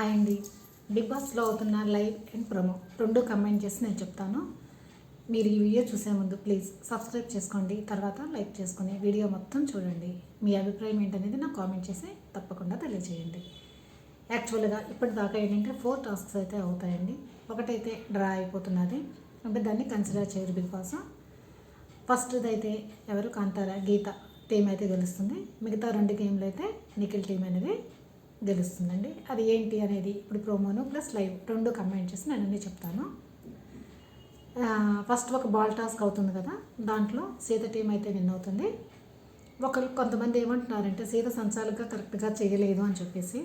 Hi అండి. Big బాస్లో అవుతున్న లైవ్ అండ్ ప్రోమో రెండు కంబైన్ చేసి నేను చెప్తాను. మీరు ఈ వీడియో చూసే ముందు ప్లీజ్ సబ్స్క్రైబ్ చేసుకోండి, తర్వాత లైక్ చేసుకొని వీడియో మొత్తం చూడండి. మీ అభిప్రాయం ఏంటనేది నాకు కామెంట్ చేసి తప్పకుండా తెలియజేయండి. యాక్చువల్గా ఇప్పటిదాకా ఏంటంటే 4 టాస్క్స్ అయితే అవుతాయండి. ఒకటైతే డ్రా అయిపోతున్నది, అంటే దాన్ని కన్సిడర్ చేయరు బిగ్ బాస్. ఫస్ట్ది అయితే ఎవరు కాంతార గీత టీం అయితే గెలుస్తుంది. మిగతా 2 గేమ్లు అయితే నిఖిల్ టీం అనేది గెలుస్తుందండి. అది ఏంటి అనేది ఇప్పుడు ప్రోమోను ప్లస్ లైవ్ రెండు కంబైన్ చేసి నేను అన్నీ చెప్తాను. ఫస్ట్ ఒక బాల్ టాస్క్ అవుతుంది కదా, దాంట్లో సీత టీం అయితే విన్ అవుతుంది. కొంతమంది ఏమంటున్నారంటే సీత సంచాలకుగా కరెక్ట్గా చేయలేదు అని చెప్పేసి,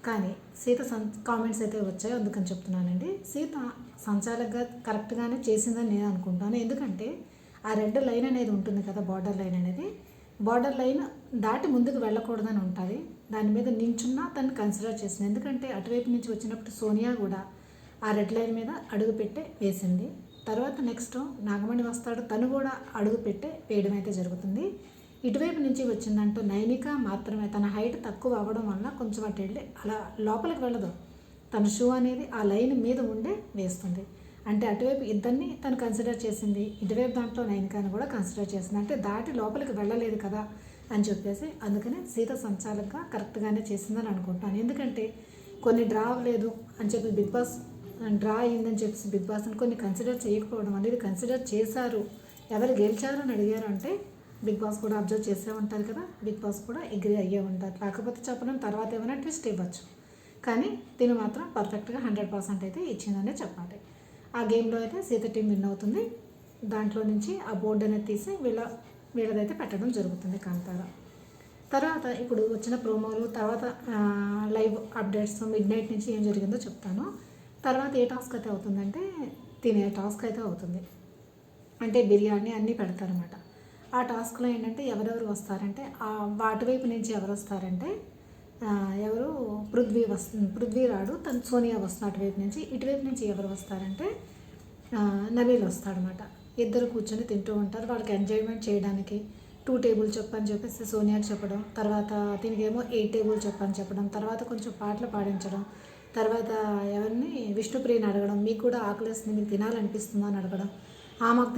కానీ సీత కామెంట్స్ అయితే వచ్చాయి, అందుకని చెప్తున్నానండి. సీత సంచాలకుగా కరెక్ట్గానే చేసిందని నేను అనుకుంటాను. ఎందుకంటే ఆ రెడ్ లైన్ అనేది ఉంటుంది కదా, బార్డర్ లైన్ అనేది, బార్డర్ లైన్ దాటి ముందుకు వెళ్ళకూడదని ఉంటుంది. దాని మీద నించున్నా తను కన్సిడర్ చేసింది. ఎందుకంటే అటువైపు నుంచి వచ్చినప్పుడు సోనియా కూడా ఆ రెడ్ లైన్ మీద అడుగు పెట్టే వేసింది. తర్వాత నెక్స్ట్ నాగమణి వస్తాడు, తను కూడా అడుగు పెట్టే వేయడం అయితే జరుగుతుంది. ఇటువైపు నుంచి వచ్చిందంటూ నైనిక మాత్రమే తన హైట్ తక్కువ అవ్వడం వల్ల కొంచెం అటు వెళ్ళి అలా లోపలికి వెళ్ళదు, తన షూ అనేది ఆ లైన్ మీద ఉండే వేస్తుంది. అంటే అటువైపు ఇద్దరిని తను కన్సిడర్ చేసింది, ఇటువైపు దాంట్లో నైనికాని కూడా కన్సిడర్ చేసింది. అంటే దాటి లోపలికి వెళ్ళలేదు కదా అని చెప్పేసి, అందుకని సీత సంచాలకుగా కరెక్ట్గానే చేసిందని అనుకుంటాను. ఎందుకంటే కొన్ని డ్రా అవ్వలేదు అని చెప్పి బిగ్ బాస్, డ్రా అయిందని చెప్పేసి బిగ్ బాస్ని కొన్ని కన్సిడర్ చేయకపోవడం అనేది, కన్సిడర్ చేశారు, ఎవరు గెలిచారు అని అడిగారు అంటే బిగ్ బాస్ కూడా అబ్జర్వ్ చేసే ఉంటారు కదా, బిగ్ బాస్ కూడా అగ్రీ అయ్యే ఉంటారు. కాకపోతే చెప్పడం తర్వాత ఏమైనా ట్విస్ట్ ఇవ్వచ్చు, కానీ దీన్ని మాత్రం పర్ఫెక్ట్గా 100% అయితే ఇచ్చిందనే చెప్పాలి. ఆ గేమ్లో అయితే సీత టీం విన్ అవుతుంది. దాంట్లో నుంచి ఆ బోర్డు అనేది తీసి వీళ్ళదైతే పెట్టడం జరుగుతుంది కాంతార. తర్వాత ఇప్పుడు వచ్చిన ప్రోమోలు, తర్వాత లైవ్ అప్డేట్స్ మిడ్ నైట్ నుంచి ఏం జరిగిందో చెప్తాను. తర్వాత ఏ టాస్క్ అయితే అవుతుందంటే తినే టాస్క్ అయితే అవుతుంది. అంటే బిర్యానీ అన్నీ పెడతారన్నమాట. ఆ టాస్క్లో ఏంటంటే ఎవరెవరు వస్తారంటే అటువైపు నుంచి ఎవరు వస్తారంటే ఎవరు పృథ్వీ రాడు, తను సోనియా వస్తుంది అటువైపు నుంచి. ఇటువైపు నుంచి ఎవరు వస్తారంటే నబీల్ వస్తాడనమాట. ఇద్దరు కూర్చొని తింటూ ఉంటారు. వాళ్ళకి ఎంజాయ్మెంట్ చేయడానికి 2 టేబుల్ చెప్పని చెప్పేసి సోనియాకి చెప్పడం, తర్వాత దీనికేమో 8 టేబుల్ చెప్పని చెప్పడం, తర్వాత కొంచెం పాటలు పాడించడం, తర్వాత ఎవరిని విష్ణుప్రియని అడగడం, మీకు కూడా ఆకలిస్తుంది, మీకు తినాలనిపిస్తుందా అని అడగడం. మాకు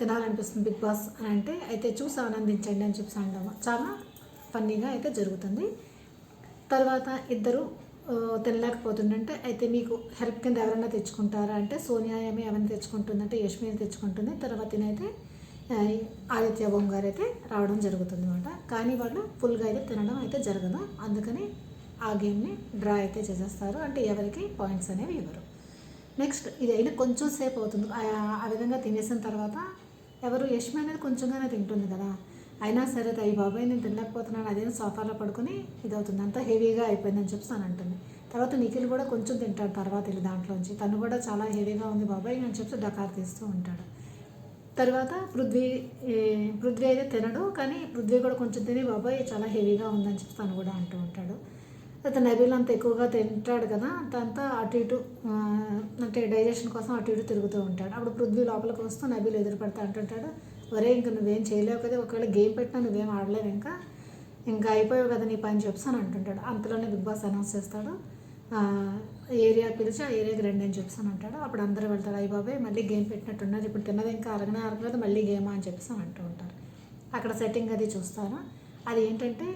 తినాలనిపిస్తుంది బిగ్ బాస్ అని అంటే, అయితే చూసి ఆనందించండి అని చెప్పి అనడం చాలా ఫన్నీగా అయితే జరుగుతుంది. తర్వాత ఇద్దరు తినలేకపోతుందంటే, అయితే మీకు హెల్ప్ కింద ఎవరైనా తెచ్చుకుంటారా అంటే సోనియా ఏమి ఎవరిని తెచ్చుకుంటుందంటే యష్మిని తెచ్చుకుంటుంది. తర్వాత అయితే ఆదిత్య బొమ్మ గారు అయితే రావడం జరుగుతుంది అనమాట. కానీ వాళ్ళు ఫుల్గా అయితే తినడం అయితే జరగదు, అందుకని ఆ గేమ్ని డ్రా అయితే చేసేస్తారు. అంటే ఎవరికి పాయింట్స్ అనేవి ఇవ్వరు. నెక్స్ట్ ఇది అయినా కొంచెం సేపు అవుతుంది. ఆ విధంగా తినేసిన తర్వాత ఎవరు యష్మి అనేది కొంచెంగానే తింటుంది కదా, అయినా సరే అయ్యి బాబాయ్ నేను తినలేకపోతున్నాను, అదేం సోఫాలో పడుకుని ఇది అవుతుంది, అంతా హెవీగా అయిపోయిందని చెప్పి అని అంటుంది. తర్వాత నిఖిల్ కూడా కొంచెం తింటాడు తర్వాత వెళ్ళి దాంట్లోంచి, తను కూడా చాలా హెవీగా ఉంది బాబాయ్ అని చెప్పి డకార్ తీస్తూ ఉంటాడు. తర్వాత పృథ్వీ అయితే తినడు, కానీ పృథ్వీ కూడా కొంచెం తిని బాబాయ్ చాలా హెవీగా ఉందని చెప్పి తను కూడా అంటూ ఉంటాడు. తర్వాత నబీల్ అంత ఎక్కువగా తింటాడు కదా, అంతా అటు ఇటు అంటే డైజెషన్ కోసం అటు ఇటు తిరుగుతూ ఉంటాడు. అప్పుడు పృథ్వీ లోపలికి వస్తూ నబీల్ ఎదురుపడతా అంటుంటాడు, ఒరే ఇంకా నువ్వేం చేయలేవు కదా, ఒకవేళ గేమ్ పెట్టినా నువ్వేం ఆడలేవు, ఇంకా అయిపోయావు కదా నీ పని చెప్పి అని అంటుంటాడు. అంతలోనే బిగ్ బాస్ అనౌన్స్ చేస్తాడు, ఏరియా పిలిచి ఆ ఏరియాకి రండి అని చెప్పి అని అంటాడు. అప్పుడు అందరూ వెళ్తారు, అయ్యి బాబాయ్ మళ్ళీ గేమ్ పెట్టినట్టున్నారు, ఇప్పుడు తిన్నది ఇంకా అరగలేదు మళ్ళీ గేమా అని చెప్పి అని అంటూ ఉంటారు. అక్కడ సెట్టింగ్ అది చూస్తారు. అది ఏంటంటే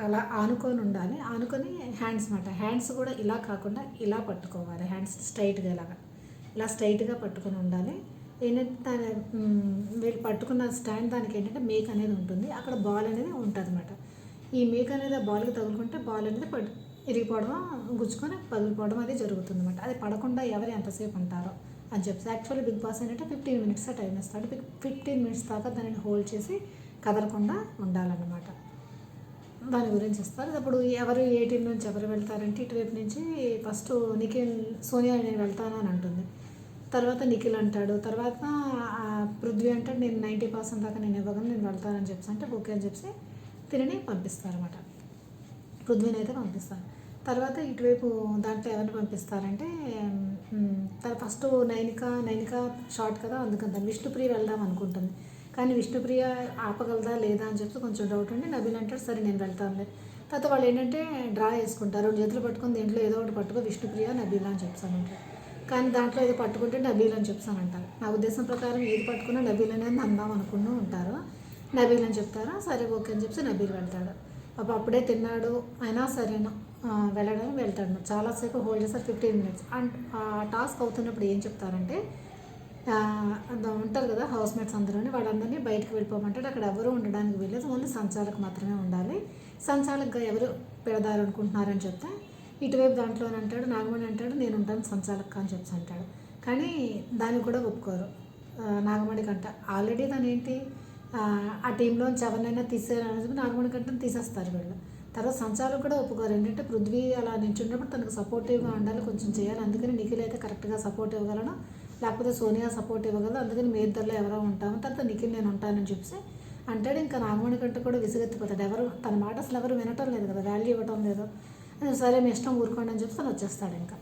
అలా ఆనుకొని ఉండాలి, ఆనుకొని హ్యాండ్స్ మాట, హ్యాండ్స్ కూడా ఇలా కాకుండా ఇలా పట్టుకోవాలి, హ్యాండ్స్ స్ట్రైట్గా ఇలా స్ట్రైట్గా పట్టుకొని ఉండాలి. ఏంటంటే వీళ్ళు పట్టుకున్న స్టాండ్ దానికి ఏంటంటే మేక్ అనేది ఉంటుంది, అక్కడ బాల్ అనేది ఉంటుంది అనమాట. ఈ మేక్ అనేది ఆ బాల్కి తగులుకుంటే బాల్ అనేది ఇరిగిపోవడం, గుచ్చుకొని పగిలిపోవడం అది జరుగుతుంది అనమాట. అది పడకుండా ఎవరు ఎంతసేపు ఉంటారో అని చెప్పి యాక్చువల్లీ బిగ్ బాస్ ఏంటంటే 15 మినిట్స్ టైం ఇస్తాడు. 15 మినిట్స్ దాకా దానిని హోల్డ్ చేసి కదలకుండా ఉండాలన్నమాట. దాని గురించి ఇస్తారు. అప్పుడు ఎవరు ఏ టీం నుంచి ఎవరు వెళ్తారంటే ఇటువైపు నుంచి ఫస్ట్ నిఖిల్ సోనియా నేను వెళ్తాను అని అంటుంది. తర్వాత నిఖిల్ అంటాడు, తర్వాత పృథ్వీ అంటాడు నేను 90% దాకా నేను ఇవ్వగలను, నేను వెళ్తానని చెప్పి అంటే ఓకే అని చెప్పి తిని పంపిస్తారన్నమాట. పృథ్వీని అయితే పంపిస్తారు. తర్వాత ఇటువైపు దాంట్లో ఎవరిని పంపిస్తారంటే ఫస్ట్ నైనిక షార్ట్ కదా, అందుకంత విష్ణుప్రియ వెళ్దాం అనుకుంటుంది. కానీ విష్ణుప్రియ ఆపగలదా లేదా అని చెప్పి కొంచెం డౌట్ ఉండి నబీల్ అంటాడు సరే నేను వెళ్తానులే. తర్వాత వాళ్ళు ఏంటంటే డ్రా వేసుకుంటారు, 2 చేతులు పట్టుకొని దేంట్లో ఏదో ఒకటి పట్టుకో విష్ణుప్రియ నబీలా అని చెప్తానంటారు. కానీ దాంట్లో ఏదో పట్టుకుంటే నబీల్ అని చెప్తానంటారు. నా ఉద్దేశం ప్రకారం ఏది పట్టుకున్నా నబీల్ అనేది అందాం అనుకుంటూ ఉంటారు. నబీల్ అని చెప్తారు. సరే ఓకే అని చెప్పి నబీల్ వెళ్తాడు. అప్పుడే తిన్నాడు అయినా సరేనా వెళ్ళడానికి వెళ్తాడు. చాలాసేపు హోల్డ్ చేస్తారు, 15 minutes. అండ్ ఆ టాస్క్ అవుతున్నప్పుడు ఏం చెప్తారంటే ఉంటారు కదా హౌస్ మేట్స్ అందరూ, వాళ్ళందరినీ బయటకు వెళ్ళిపోమంటాడు. అక్కడ ఎవరు ఉండడానికి వెళ్ళేది, ఓన్లీ సంచాలకు మాత్రమే ఉండాలి. సంచాలకుగా ఎవరు పెడదారనుకుంటున్నారని చెప్తే ఇటువైపు దాంట్లో అంటాడు, నాగమణి అంటాడు నేను ఉంటాను సంచాలక అని చెప్పి అంటాడు. కానీ దానికి కూడా ఒప్పుకోరు. నాగమణి కంట ఆల్రెడీ తను ఏంటి ఆ టీంలోంచి ఎవరినైనా తీసేయాలని నాగమణి కంటని తీసేస్తారు వీళ్ళు. తర్వాత సంచాలకు కూడా ఒప్పుకోరు. ఏంటంటే పృథ్వీ అలా నించున్నప్పుడు తనకు సపోర్టివ్గా ఉండాలి, కొంచెం చేయాలి. అందుకని నిఖిల్ అయితే కరెక్ట్గా సపోర్ట్ ఇవ్వగలను, లేకపోతే సోనియా సపోర్ట్ ఇవ్వగలదు. అందుకని మీ ఇద్దరిలో ఎవరో ఉంటాము, తర్వాత నిఖిల్ నేను ఉంటానని చెప్పి అంటాడు. ఇంకా నాగమణి కంటే కూడా విసుగెత్తిపోతాడు. ఎవరు తన మాట అసలు ఎవరు వినటం లేదు కదా, వాల్యూ ఇవ్వటం లేదు. సరే మీ ఇష్టం ఊరుకోండి అని చెప్పి తను వచ్చేస్తాడు. ఇంకా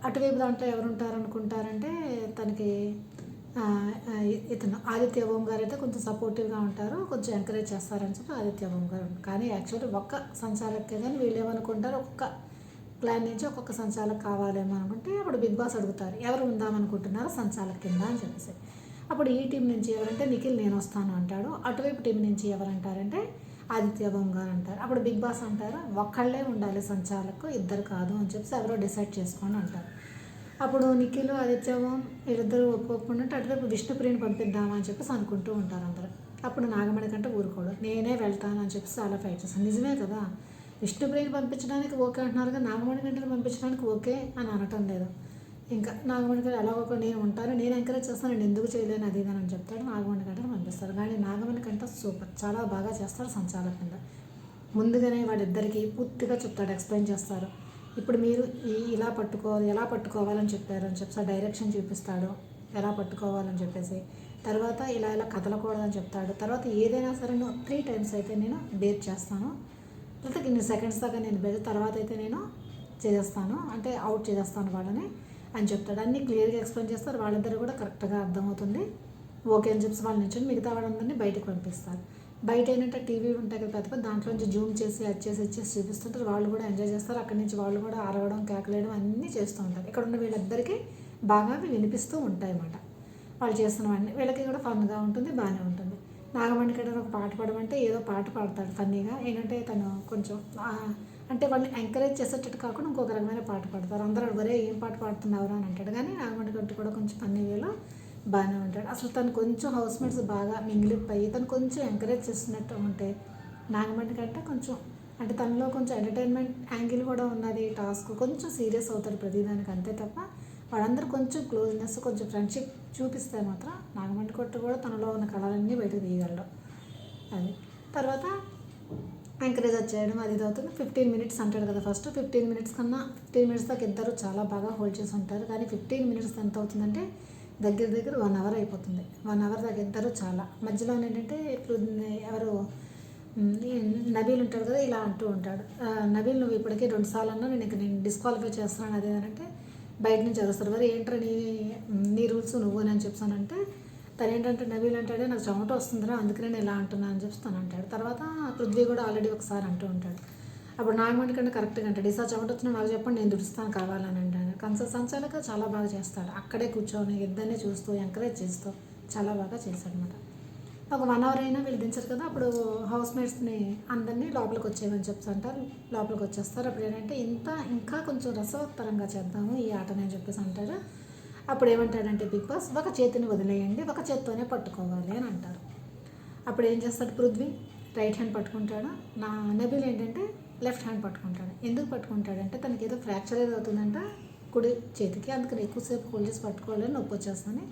అటువైపు దాంట్లో ఎవరు ఉంటారనుకుంటారంటే తనకి ఇతను ఆదిత్య ఓం గారు అయితే కొంచెం సపోర్టివ్గా ఉంటారు, కొంచెం ఎంకరేజ్ చేస్తారని చెప్పి ఆదిత్య ఓం గారు. కానీ యాక్చువల్లీ ఒక్క సంచాలకే కానీ వీళ్ళు ఏమనుకుంటారు, ఒక్కొక్క ప్లాన్ నుంచి ఒక్కొక్క సంచాలక్ కావాలేమో అనుకుంటే అప్పుడు బిగ్ బాస్ అడుగుతారు ఎవరు ఉందామనుకుంటున్నారో సంచాలక్ కింద అని చెప్పేసి. అప్పుడు ఈ టీం నుంచి ఎవరంటే నిఖిల్ నేను వస్తాను అంటాడు. అటువైపు టీం నుంచి ఎవరంటారంటే ఆదిత్య ఓం గారు అంటారు. అప్పుడు బిగ్ బాస్ అంటారు ఒక్కళ్ళే ఉండాలి సంచాలకు, ఇద్దరు కాదు అని చెప్పి ఎవరో డిసైడ్ చేసుకోండి అంటారు. అప్పుడు నిఖిల్ ఆదిత్య ఓం వీళ్ళిద్దరూ ఒప్పుకోకుండా అటువైపు విష్ణుప్రియని పంపిద్దామని చెప్పేసి అనుకుంటూ ఉంటారు అందరూ. అప్పుడు నాగమణి కంటే ఊరుకోడు, నేనే వెళ్తాను అని చెప్పి చాలా ఫైట్ చేస్తాను. నిజమే కదా, విష్ణుప్రియని పంపించడానికి ఓకే అంటున్నారు కదా, నాగమణి కంటని పంపించడానికి ఓకే అని అనటం లేదు. ఇంకా నాగమణి కంటే అలా ఒక నేను ఉంటాను, నేను ఎంకరేజ్ చేస్తాను, నేను ఎందుకు చేయలేను అది అని చెప్తాడు. నాగమణి కంటని పంపిస్తారు. కానీ నాగమణి కంటే సూపర్, చాలా బాగా చేస్తారు సంచాలక కింద. ముందుగానే వాళ్ళిద్దరికీ పూర్తిగా చెప్తాడు, ఎక్స్ప్లెయిన్ చేస్తారు. ఇప్పుడు మీరు ఇలా పట్టుకోవాలి, ఎలా పట్టుకోవాలని చెప్పారని చెప్పి డైరెక్షన్ చూపిస్తాడు, ఎలా పట్టుకోవాలని చెప్పేసి. తర్వాత ఇలా ఇలా కదలకూడదని చెప్తాడు. తర్వాత ఏదైనా సరే 3 times అయితే నేను బేర్ చేస్తాను, లేకపోతే ఇన్ని సెకండ్స్ దాకా నేను బేర్, తర్వాత అయితే నేను చేస్తాను, అంటే అవుట్ చేస్తాను వాళ్ళని అని చెప్తాడు. అన్నీ క్లియర్గా ఎక్స్ప్లెయిన్ చేస్తారు. వాళ్ళిద్దరు కూడా కరెక్ట్గా అర్థమవుతుంది. ఓకే అని చెప్పి వాళ్ళు నుంచి మిగతా వాళ్ళందరినీ బయటకు పంపిస్తారు. బయట ఏంటంటే టీవీ ఉంటాయి కదా పెద్ద పెద్ద, దాంట్లోంచి జూమ్ చేసి ఇచ్చేసి చూపిస్తుంటారు. వాళ్ళు కూడా ఎంజాయ్ చేస్తారు. అక్కడి నుంచి వాళ్ళు కూడా అరవడం కేకలేయడం అన్నీ చేస్తూ ఉంటారు. ఇక్కడ ఉన్న వీళ్ళిద్దరికీ బాగా వినిపిస్తూ ఉంటాయి అన్నమాట వాళ్ళు చేస్తున్నవన్నీ. వీళ్ళకి కూడా ఫన్గా ఉంటుంది, బాగానే ఉంటుంది. నాగమణి కంటే ఒక పాట పాడమంటే ఏదో పాట పాడతాడు ఫన్నీగా. ఏంటంటే తను కొంచెం అంటే వాళ్ళని ఎంకరేజ్ చేసేటట్టు కాకుండా ఇంకొక రకమైన పాట పాడతారు. అందరూ వరే ఏం పాట పాడుతున్నావు అని అంటాడు. కానీ నాగమణి కంటే కూడా కొంచెం ఫన్నీ వేలో బాగానే ఉంటాడు. అసలు తను కొంచెం హౌస్ మేట్స్ బాగా మింగిలిపోయి తను కొంచెం ఎంకరేజ్ చేస్తున్నట్టు ఉంటే నాగమణి కంటే కొంచెం అంటే తనలో కొంచెం ఎంటర్టైన్మెంట్ యాంగిల్ కూడా ఉన్నది. టాస్క్ కొంచెం సీరియస్ అవుతాడు ప్రతిదానికి, అంతే తప్ప వాళ్ళందరూ కొంచెం క్లోజ్నెస్, కొంచెం ఫ్రెండ్షిప్ చూపిస్తే మాత్రం నాగమణి కొట్టు కూడా తనలో ఉన్న కళలన్నీ బయటకు తీయగలడు. అది తర్వాత ఎంకరేజ్ చేయడం అది ఇది అవుతుంది. 15 minutes అంటాడు కదా ఫస్ట్. 15 minutes కన్నా 15 minutes దాకా ఇద్దరు చాలా బాగా హోల్డ్ చేసి ఉంటారు. కానీ 15 minutes ఎంత అవుతుందంటే దగ్గర 1 hour అయిపోతుంది. 1 hour దాకా ఇద్దరు చాలా మధ్యలో ఏంటంటే ఇప్పుడు ఎవరు నబీల్ ఉంటాడు కదా, ఇలా అంటూ ఉంటాడు, నబీల్ నువ్వు ఇప్పటికీ 2 సార్లు అన్నా నేను డిస్క్వాలిఫై చేస్తున్నాను అది అంటే బయట నుంచి అరుస్తారు. మరి ఏంట్రా నీ రూల్స్ నువ్వు అని చెప్తానంటే తను ఏంటంటే నబీల్ అంటాడే నాకు చెమట వస్తుందిరా అందుకనే నేను ఇలా అంటున్నాను అని చెప్తాను అంటాడు. తర్వాత పృథ్వీ కూడా ఆల్రెడీ ఒకసారి అంటూ ఉంటాడు. అప్పుడు నాగమణి కంటే కరెక్ట్గా అంటాడు, ఈసారి చెమట వచ్చినా నాకు చెప్పండి నేను దుడుస్తాను కావాలని అంటాడు. సంచాలక చాలా బాగా చేస్తాడు. అక్కడే కూర్చొని ఇద్దరిని చూస్తూ ఎంకరేజ్ చేస్తూ చాలా బాగా చేశాడు అనమాట. ఒక 1 hour అయినా వీళ్ళు దించారు కదా, అప్పుడు హౌస్ మేట్స్ని అందరినీ లోపలికి వచ్చేయమని చెప్తుంటారు. లోపలికి వచ్చేస్తారు. అప్పుడు ఏంటంటే ఇంకా కొంచెం రసవత్తరంగా చేద్దాము ఈ ఆటని అని చెప్పేసి అంటారు. అప్పుడు ఏమంటాడంటే బిగ్ బాస్ ఒక చేతిని వదిలేయండి, ఒక చేత్తోనే పట్టుకోవాలి అని అంటారు. అప్పుడు ఏం చేస్తాడు పృథ్వీ రైట్ హ్యాండ్ పట్టుకుంటాడు, నబీల్ ఏంటంటే లెఫ్ట్ హ్యాండ్ పట్టుకుంటాడు. ఎందుకు పట్టుకుంటాడంటే తనకి ఏదో ఫ్రాక్చర్ ఏదో అవుతుందంట కుడి చేతికి, అందుకని ఎక్కువసేపు హోల్డ్ చేసి పట్టుకోవాలని నొప్పి వచ్చేస్తుందని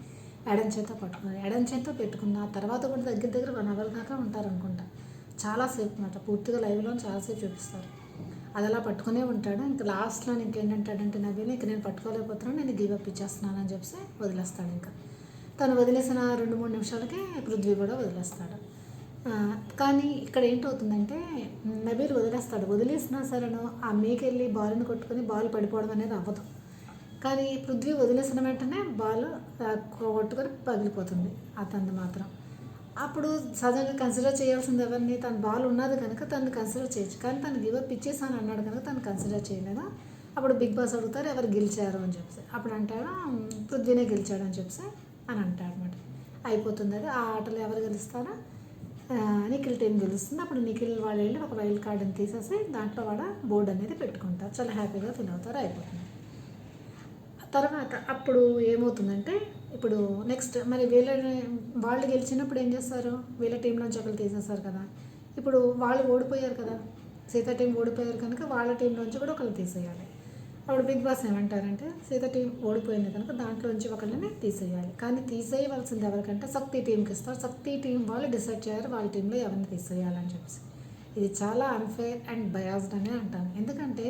ఎడం చేత్తో పట్టుకున్నారు. ఎడం చేత్తో పెట్టుకున్న తర్వాత కూడా దగ్గర 1 hour దాకా ఉంటారనుకుంటా. చాలాసేపు అన్నమాట, పూర్తిగా లైవ్లో చాలాసేపు చూపిస్తారు. అది అలా పట్టుకునే ఉంటాడు. ఇంకా లాస్ట్లో ఇంకేంటంటాడంటే నబీల్ ఇంక నేను పట్టుకోలేకపోతున్నాను, నేను గివ్ అప్ ఇచ్చేస్తున్నాను అని చెప్పి వదిలేస్తాడు. ఇంకా తను వదిలేసిన 2-3 నిమిషాలకే పృథ్వీ కూడా వదిలేస్తాడు. కానీ ఇక్కడ ఏంటవుతుందంటే నబీల్ వదిలేసినా సరేను ఆ మీకెళ్ళి బాల్ని కొట్టుకొని బాల్ పడిపోవడం అనేది అవ్వదు. కానీ పృథ్వీ వదిలేసిన వెంటనే బాల్ కొట్టుకొని పగిలిపోతుంది అతనిది మాత్రం. అప్పుడు సహజంగా కన్సిడర్ చేయాల్సింది ఎవరిని, తన బాల్ ఉన్నది కనుక తను కన్సిడర్ చేయొచ్చు, కానీ తను గివప్ ఇచ్చేసాను అన్నాడు కనుక తను కన్సిడర్ చేయలేదు. అప్పుడు బిగ్ బాస్ అడుగుతారు ఎవరు గెలిచారు అని చెప్పి, అప్పుడు అంటాడు పృథ్వీనే గెలిచాడు అని చెప్పి అని అంటాడు అనమాట. అయిపోతుంది అది. ఆ ఆటలో ఎవరు గెలుస్తారో నిఖిల్ టీం గెలుస్తుంది. అప్పుడు నిఖిల్ వాళ్ళు వెళ్ళి ఒక వైల్డ్ కార్డుని తీసేసి దాంట్లో వాడ బోర్డు అనేది పెట్టుకుంటారు, చాలా హ్యాపీగా ఫీల్ అవుతారు, అయిపోతుంది. తర్వాత అప్పుడు ఏమవుతుందంటే ఇప్పుడు నెక్స్ట్ మరి వాళ్ళు గెలిచినప్పుడు ఏం చేస్తారు, వీళ్ళ టీంలోంచి ఒకరు తీసేస్తారు కదా. ఇప్పుడు వాళ్ళు ఓడిపోయారు కదా, సీత టీం ఓడిపోయారు కనుక వాళ్ళ టీంలోంచి కూడా ఒకరు తీసేయాలి. అప్పుడు బిగ్ బాస్ ఏమంటారంటే సీత టీం ఓడిపోయింది కనుక దాంట్లోంచి ఒకరిని తీసేయాలి, కానీ తీసేయవలసింది ఎవరికంటే శక్తి టీంకి ఇస్తారు. శక్తి టీం వాళ్ళు డిసైడ్ చేయాలి వాళ్ళ టీంలో ఎవరిని తీసేయాలని చెప్పేసి. ఇది చాలా అన్ఫేర్ అండ్ బయాస్డ్ అనే అంటాను. ఎందుకంటే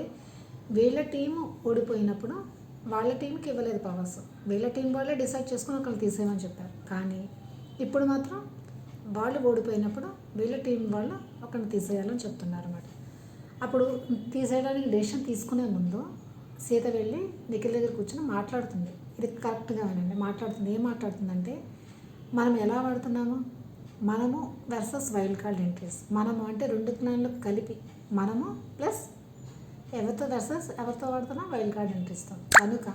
వీళ్ళ టీము ఓడిపోయినప్పుడు వాళ్ళ టీంకి ఇవ్వలేదు పవర్స్, వీళ్ళ టీం వాళ్ళే డిసైడ్ చేసుకుని ఒకరిని తీసేయమని చెప్పారు. కానీ ఇప్పుడు మాత్రం వాళ్ళు ఓడిపోయినప్పుడు వీళ్ళ టీం వాళ్ళు ఒకరిని తీసేయాలని చెప్తున్నారు అన్నమాట. అప్పుడు తీసేయడానికి డెసిషన్ తీసుకునే ముందు సీత వెళ్ళి నిఖిల్ దగ్గర కూర్చొని మాట్లాడుతుంది. ఇది కరెక్ట్గా వినండి, మాట్లాడుతుంది. ఏం మాట్లాడుతుందంటే మనం ఎలా వాడుతున్నాము, మనము వర్సెస్ వైల్డ్ కార్డ్ ఎంట్రీస్, మనము అంటే రెండు ప్లాన్లకు కలిపి మనము ప్లస్ ఎవరితో వర్సెస్ ఎవరితో వాడుతున్నాం వైల్డ్ కార్డ్ ఎంట్రీస్తో. కనుక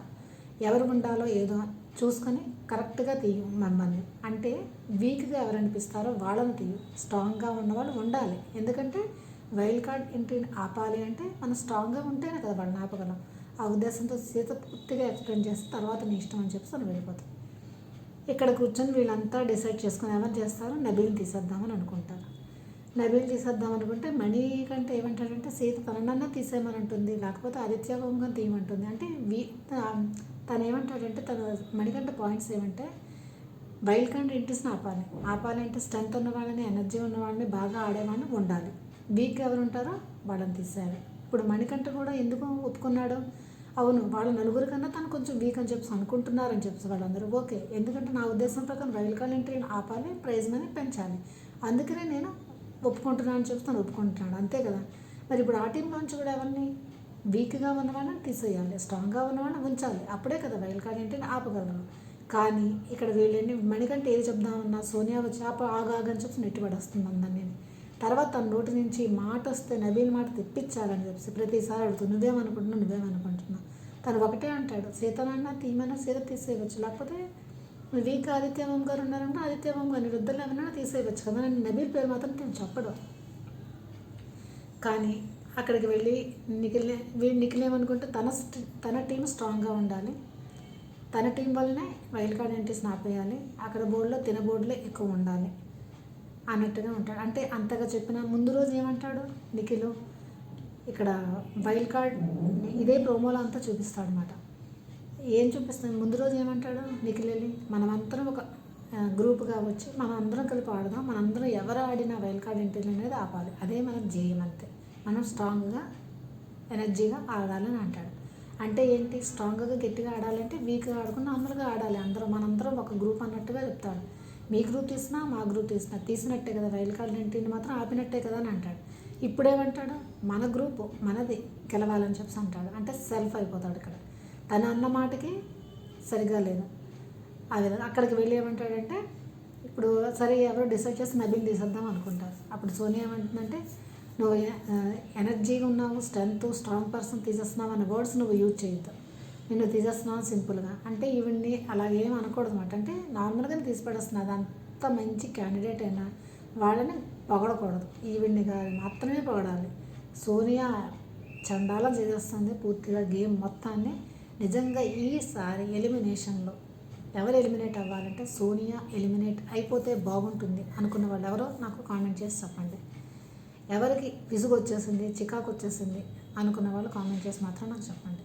ఎవరు ఉండాలో ఏదో చూసుకొని కరెక్ట్గా తీయు మెంబర్ని, అంటే వీక్గా ఎవరు అనిపిస్తారో వాళ్ళని తీయు, స్ట్రాంగ్గా ఉన్నవాళ్ళు ఉండాలి. ఎందుకంటే వైల్డ్ కార్డ్ ఎంట్రీని ఆపాలి అంటే మనం స్ట్రాంగ్గా ఉంటేనే కదా వాళ్ళని ఆపగలం. ఆ ఉద్దేశంతో సీత పూర్తిగా ఎక్స్ప్లెయిన్ చేస్తే తర్వాత నీ ఇష్టం అని చెప్పి తను వెళ్ళిపోతాం. ఇక్కడ కూర్చొని వీళ్ళంతా డిసైడ్ చేసుకుని ఎవరు చేస్తారో నబీల్ని తీసేద్దామని అనుకుంటారు. నబీల్ తీసేద్దాం అనుకుంటే మణి కంటే ఏమంటాడంటే సీత తనన్నా తీసేయమని అంటుంది, లేకపోతే ఆదిత్య హోమ్గా తీయమంటుంది. అంటే తను ఏమంటాడంటే తన మణికంట పాయింట్స్ ఏమంటే వైల్డ్ కార్డ్ ఎంట్రీస్ని ఆపాలంటే స్ట్రెంత్ ఉన్న వాళ్ళని, ఎనర్జీ ఉన్న వాళ్ళని, బాగా ఆడేవాళ్ళని ఉండాలి. వీక్ ఎవరు ఉంటారో వాళ్ళని తీసేయాలి. ఇప్పుడు మణికంఠ కూడా ఎందుకు ఒప్పుకున్నాడు, అవును వాళ్ళ నలుగురు కన్నా తను కొంచెం వీక్ అని చెప్పి అనుకుంటున్నారని చెప్పి వాళ్ళందరూ ఓకే, ఎందుకంటే నా ఉద్దేశం ప్రకారం వైల్డ్ కార్డ్ ఎంట్రీని ఆపాలి, ప్రైజ్ మనీ పెంచాలి, అందుకనే నేను ఒప్పుకుంటున్నాను అని చెప్పి తను ఒప్పుకుంటున్నాడు, అంతే కదా. మరి ఇప్పుడు ఆ టీంలోంచి కూడా ఎవరిని వీక్గా ఉన్నవాళ్ళని తీసేయాలి, స్ట్రాంగ్గా ఉన్నవాళ్ళని ఉంచాలి, అప్పుడే కదా వైల్డ్ కార్డ్ ఎంట్రీని ఆపగలరు. కానీ ఇక్కడ వీళ్ళని మణికంఠ ఏది చెప్దామన్నా సోనియా వచ్చి ఆగాగని చెప్పి నెట్టిపడేస్తుంది అందరినీ. తర్వాత తన నోటి నుంచి మాట వస్తే నబీల్ మాట తెప్పించాలని చెప్పి ప్రతిసారి అడుగుతుంది, నువ్వేమనుకుంటున్నావు. తను ఒకటే అంటాడు, సీతనన్నా తీయమన్నా సీత తీసేయవచ్చు, లేకపోతే వీక్ ఆదిత్యవం గారు ఉన్నారంటే ఆదిత్యవం గారు ఇద్దరు ఏమన్నా తీసేయవచ్చు కదా, నబీల్ పేరు మాత్రం నేను చెప్పడం. కానీ అక్కడికి వెళ్ళి నిఖిల్ ఏమనుకుంటే తన టీం స్ట్రాంగ్గా ఉండాలి, తన టీం వల్లనే వైల్డ్ కార్డ్ ఎంట్రీస్ని ఆపేయాలి, అక్కడ బోర్డులో బోర్డులే ఎక్కువ ఉండాలి అన్నట్టుగా ఉంటాడు. అంటే అంతగా చెప్పిన ముందు రోజు ఏమంటాడు నిఖిల్, ఇక్కడ వైల్డ్ కార్డ్ ఇదే ప్రోమోలో అంతా చూపిస్తాడు అనమాట. ఏం చూపిస్తాడు ముందు రోజు ఏమంటాడు నిఖిల్ వెళ్ళి, మనమందరం ఒక గ్రూప్గా వచ్చి మనం అందరం కలిపి ఆడదాం, మనందరం ఎవరు ఆడినా వైల్డ్ కార్డ్ ఎంట్రీ అనేది ఆపాలి, అదే మనం జేయం, అంతే మనం స్ట్రాంగ్గా ఎనర్జీగా ఆడాలని అంటాడు. అంటే ఏంటి, స్ట్రాంగ్గా గట్టిగా ఆడాలంటే వీక్గా ఆడకుండా అందరుగా ఆడాలి, మనందరం ఒక గ్రూప్ అన్నట్టుగా చెప్తాడు. మీ గ్రూప్ తీసినా మా గ్రూప్ తీసినట్టే కదా, వైల్డ్ కార్డ్ ఎంట్రీని మాత్రం ఆపినట్టే కదా అని అంటాడు. ఇప్పుడేమంటాడు, మన గ్రూపు మనది గెలవాలని చెప్పి అంటాడు. అంటే సెల్ఫ్ అయిపోతాడు ఇక్కడ, తను అన్న మాటకి సరిగ్గా లేదు. అదే అక్కడికి వెళ్ళి ఏమంటాడంటే ఇప్పుడు సరే ఎవరో డిసైడ్ చేసి నబీల్ తీసేద్దాం అనుకుంటారు. అప్పుడు సోనియా ఏమంటుందంటే నువ్వు ఎనర్జీగా ఉన్నావు, స్ట్రాంగ్ పర్సన్ తీసేస్తున్నావు అనే వర్డ్స్ నువ్వు యూజ్ చేయొద్దు, నిన్ను తీసేస్తున్నావు సింపుల్గా. అంటే ఈవిడ్ని అలాగేం అనకూడదు అనమాట, అంటే నార్మల్గానే తీసిపడేస్తున్నది, అంత మంచి క్యాండిడేట్ అయినా వాళ్ళని పొగడకూడదు, ఈవిడ్ని కాదు మాత్రమే పొగడాలి. సోనియా చండాలం చేసేస్తుంది పూర్తిగా గేమ్ మొత్తాన్ని. నిజంగా ఈసారి ఎలిమినేషన్లో ఎవరు ఎలిమినేట్ అవ్వాలంటే సోనియా ఎలిమినేట్ అయిపోతే బాగుంటుంది అనుకున్న వాళ్ళు ఎవరో నాకు కామెంట్ చేసి చెప్పండి. ఎవరికి విసుగు వచ్చేసింది, చికాకు వచ్చేసింది అనుకున్న వాళ్ళు కామెంట్ చేసి మాత్రం నాకు చెప్పండి.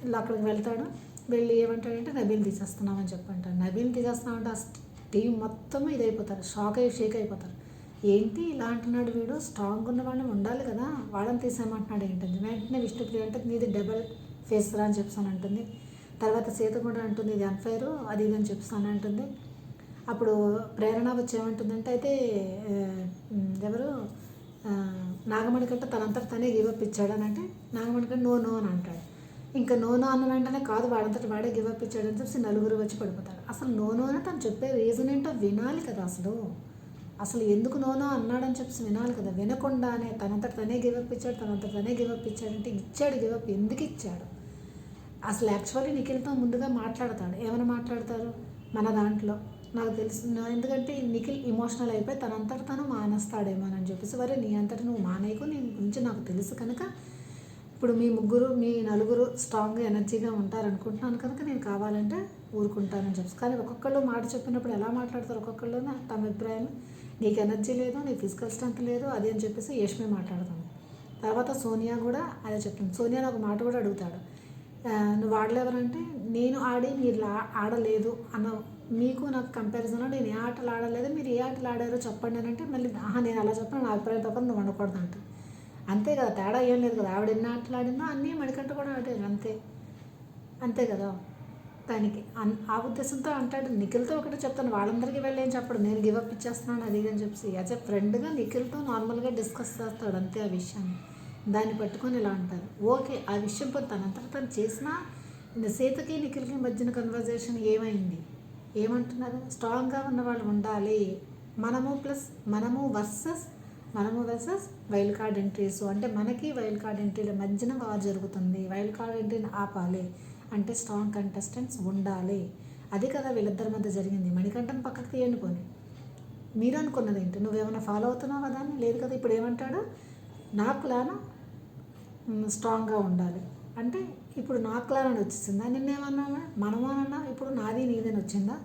ఇలా అక్కడికి వెళ్తాడు, వెళ్ళి ఏమంటాడంటే నబీల్ తీసేస్తున్నామని చెప్పంటాడు. నబీల్ తీసేస్తున్నామంటే ఆ టీం మొత్తం ఇదైపోతారు, షేక్ అయిపోతారు. ఏంటి ఇలా అంటున్నాడు వీడు, స్ట్రాంగ్ ఉన్న వాళ్ళని ఉండాలి కదా, వాళ్ళని తీసేయమంటున్నాడు ఏంటంది. వెంటనే విష్ణుప్రియ అంటే నీది డబల్ ఫేస్ రా అని చెప్తాను అంటుంది. తర్వాత సీత కూడా అంటుంది ఇది అన్ఫైర్ అది ఇది అని చెప్తాను అంటుంది. అప్పుడు ప్రేరణ వచ్చి ఏమంటుందంటే అయితే ఎవరు నాగమణి కంటే తనంతట తనే గివప్ ఇచ్చాడు అని అంటే నాగమణి కంటే నో అని అంటాడు. ఇంకా నో నో అన్న వెంటనే కాదు వాడంతటి వాడే గివప్ ఇచ్చాడని చెప్పి నలుగురు వచ్చి పడిపోతారు. అసలు నో నో అని తను చెప్పే రీజన్ ఏంటో వినాలి కదా. అసలు ఎందుకు నో నో అన్నాడని చెప్పి వినాలి కదా. వినకుండానే తనంతట తనే గివప్ ఇచ్చాడు, తనంతట తనే గివప్ ఇచ్చాడంటే ఇచ్చాడు గివప్ ఎందుకు ఇచ్చాడు? అసలు యాక్చువల్లీ నిఖిల్తో ముందుగా మాట్లాడతాడు. ఏమైనా మాట్లాడతారు మన దాంట్లో నాకు తెలుసు. ఎందుకంటే నిఖిల్ ఎమోషనల్ అయిపోయి తనంతట తను మానేస్తాడేమోనని చెప్పేసి, వరే నీ అంతటి నువ్వు మానేయకు, నీ గురించి నాకు తెలుసు కనుక ఇప్పుడు మీ నలుగురు స్ట్రాంగ్గా ఎనర్జీగా ఉంటారనుకుంటున్నాను కనుక నేను కావాలంటే ఊరుకుంటానని చెప్పి. కానీ ఒక్కొక్కళ్ళు మాట చెప్పినప్పుడు ఎలా మాట్లాడతారు ఒక్కొక్కళ్ళు తమ అభిప్రాయాలు. నీకు ఎనర్జీ లేదు, నీ ఫిజికల్ స్ట్రెంత్ లేదు అది అని చెప్పేసి యష్మి మాట్లాడుతుంది. తర్వాత సోనియా కూడా అదే చెప్తుంది. సోనియాని ఒక మాట కూడా అడుగుతాడు, నువ్వు ఆడలేవరంటే నేను ఆడి మీరు ఆడలేదు అన్న, మీకు నాకు కంపారిజన్లో నేను ఏ ఆటలు ఆడలేదు, మీరు ఏ ఆటలు ఆడారో చెప్పండి అని అంటే మళ్ళీ నేను అలా చెప్పిన నా అభిప్రాయం ప్రకారం నువ్వు అనకూడదు అంటే అంతే కదా. తేడా ఏం లేదు కదా. ఆవిడ ఎన్ని ఆటలు ఆడిందో అన్నీ మణికంఠ కూడా ఆడారు అంతే కదా. దానికి ఆ ఉద్దేశంతో అంటాడు. నిఖిల్తో ఒకటి చెప్తాను, వాళ్ళందరికీ వెళ్ళి ఏం చెప్పడు, నేను గివప్ ఇచ్చేస్తున్నాను అది అని చెప్పి యాజ్ ఎ ఫ్రెండ్గా నిఖిల్తో నార్మల్గా డిస్కస్ చేస్తాడు అంతే ఆ విషయాన్ని. దాన్ని పట్టుకొని ఇలా అంటారు. ఓకే, ఆ విషయం పోతే తనంతట తను చేసినా సీతకి నిఖిల్కి మధ్యన కన్వర్జేషన్ ఏమైంది? ఏమంటున్నారు? స్ట్రాంగ్గా ఉన్న వాళ్ళు ఉండాలి, మనము వర్సెస్ వైల్డ్ కార్డ్ ఎంట్రీస్. అంటే మనకి వైల్డ్ కార్డ్ ఎంట్రీల మధ్యన వార్ జరుగుతుంది, వైల్డ్ కార్డ్ ఎంట్రీని ఆపాలి అంటే స్ట్రాంగ్ కంటెస్టెంట్స్ ఉండాలి. అది కదా వీళ్ళిద్దరి మధ్య జరిగింది. మణికంఠన్ పక్కకు తీయండి పోనీ. మీరు అనుకున్నది ఏంటి? నువ్వేమైనా ఫాలో అవుతున్నావు కదా అని లేదు కదా. ఇప్పుడు ఏమంటాడు, నా ప్లాన్ స్ట్రాంగ్గా ఉండాలి అంటే ఇప్పుడు నా ప్లాన్ అని వచ్చేసిందా? నిన్నేమన్నా మనము అన్నా ఇప్పుడు నాది నీదని వచ్చిందా?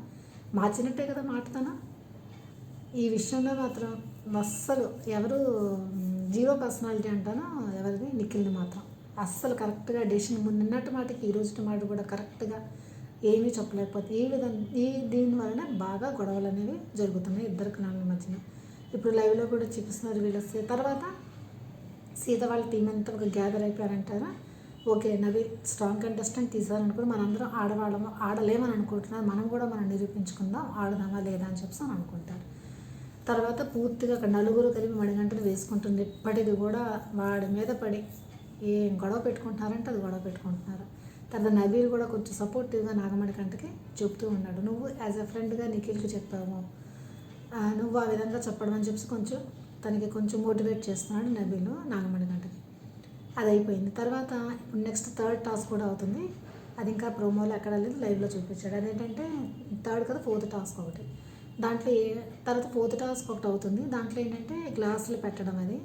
మార్చినట్టే కదా మాటతానా. ఈ విషయంలో మాత్రం అస్సలు ఎవరు జీరో పర్సనాలిటీ అంటానో ఎవరిది, నిఖిల్ని మాత్రం అస్సలు కరెక్ట్గా డెసిషన్ నిన్నటి మాటకి ఈ రోజు మాట కూడా కరెక్ట్గా ఏమీ చెప్పలేకపోతే దీని వలన బాగా గొడవలు అనేవి జరుగుతున్నాయి ఇద్దరికి నాన్న మధ్యన. ఇప్పుడు లైవ్లో కూడా చూపిస్తున్నారు వీళ్ళు. తర్వాత సీత వాళ్ళ టీం అంతా ఒక గ్యాదర్ అయిపోయారంటారా. ఓకే, నవీన్ స్ట్రాంగ్ కంటెస్టెంట్ తీసారనుకుని మనందరం ఆడవాళ్ళము ఆడలేమని అనుకుంటున్నారు, మనం కూడా మనం నిరూపించుకుందాం, ఆడదామా లేదా అని చెప్పి అని అనుకుంటారు. తర్వాత పూర్తిగా అక్కడ నలుగురు కలిపి మణికంఠను వేసుకుంటుంది. ఇప్పటిది కూడా వాడి మీద పడి ఏం గొడవ పెట్టుకుంటున్నారంటే అది గొడవ పెట్టుకుంటున్నారు. తర్వాత నబీల్ కూడా కొంచెం సపోర్టివ్గా నాగమణికంఠకి చెప్తూ ఉన్నాడు, నువ్వు యాజ్ ఎ ఫ్రెండ్గా నిఖిల్కి చెప్పావు, నువ్వు ఆ విధంగా చెప్పడం అని చెప్పి తనకి కొంచెం మోటివేట్ చేస్తున్నాడు నబీల్ నాగమణికంఠకి. అది అయిపోయింది. తర్వాత నెక్స్ట్ థర్డ్ టాస్క్ కూడా అవుతుంది. అది ఇంకా ప్రోమోలో ఎక్కడ లేదు, లైవ్లో చూపించాడు. అదేంటంటే థర్డ్ కదా, ఫోర్త్ టాస్క్ ఒకటి. దాంట్లో తర్వాత ఫోర్త్ టాస్క్ ఒకటి అవుతుంది. దాంట్లో ఏంటంటే గ్లాసులు పెట్టడం. అది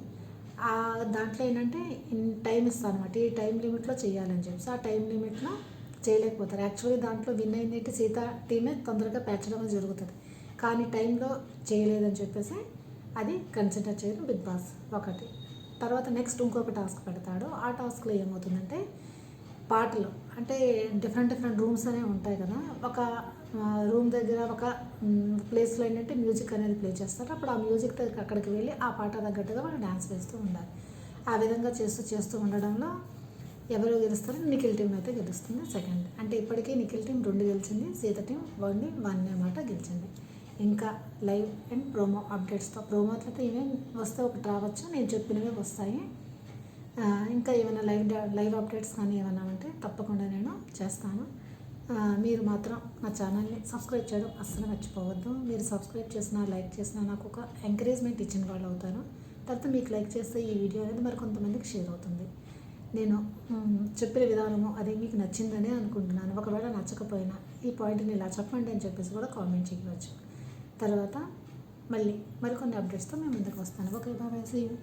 దాంట్లో ఏంటంటే టైం ఇస్తాను అనమాట, ఈ టైం లిమిట్లో చేయాలని చెప్పి. ఆ టైం లిమిట్లో చేయలేకపోతారు. యాక్చువల్లీ దాంట్లో విన్ అయిందంటే సీత టీమే తొందరగా పెంచడం జరుగుతుంది, కానీ టైంలో చేయలేదని చెప్పేసి అది కన్సిడర్ చేయడం బిగ్ బాస్ ఒకటి. తర్వాత నెక్స్ట్ ఇంకొక టాస్క్ పెడతాడు. ఆ టాస్క్లో ఏమవుతుందంటే పాటలు అంటే డిఫరెంట్ రూమ్స్ అనేవి ఉంటాయి కదా. ఒక రూమ్ దగ్గర ఒక ప్లేస్లో ఏంటంటే మ్యూజిక్ అనేది ప్లే చేస్తారు. అప్పుడు ఆ మ్యూజిక్ అక్కడికి వెళ్ళి ఆ పాట తగ్గట్టుగా వాళ్ళు డ్యాన్స్ వేస్తూ ఉండాలి. ఆ విధంగా చేస్తూ ఉండడంలో ఎవరు గెలుస్తారో నిఖిల్ టీం అయితే గెలుస్తుంది సెకండ్. అంటే ఇప్పటికీ నిఖిల్ టీం 2 గెలిచింది, సీత టీం 1 అన్నమాట గెలిచింది. ఇంకా లైవ్ అండ్ ప్రోమో అప్డేట్స్తో ప్రోమోతో ఏమేమి వస్తే ఒకటి రావచ్చు, నేను చెప్పినవే వస్తాయి. ఇంకా ఏమైనా లైవ్ అప్డేట్స్ కానీ ఏమైనా ఉంటే తప్పకుండా నేను చేస్తాను. మీరు మాత్రం నా ఛానల్ని సబ్స్క్రైబ్ చేయడం అస్సలు మర్చిపోవద్దు. మీరు సబ్స్క్రైబ్ చేసినా లైక్ చేసినా నాకు ఒక ఎంకరేజ్మెంట్ ఇచ్చిన వాళ్ళు అవుతారు. తర్వాత మీకు లైక్ చేస్తే ఈ వీడియో అనేది మరి కొంతమందికి షేర్ అవుతుంది. నేను చెప్పిన విధానము అది మీకు నచ్చిందనే అనుకుంటున్నాను. ఒకవేళ నచ్చకపోయినా ఈ పాయింట్ని ఇలా చెప్పండి అని చెప్పేసి కూడా కామెంట్ చేయవచ్చు. తర్వాత మళ్ళీ మరికొన్ని అప్డేట్స్తో మేము ముందుకు వస్తాను. Okay, bye, see you.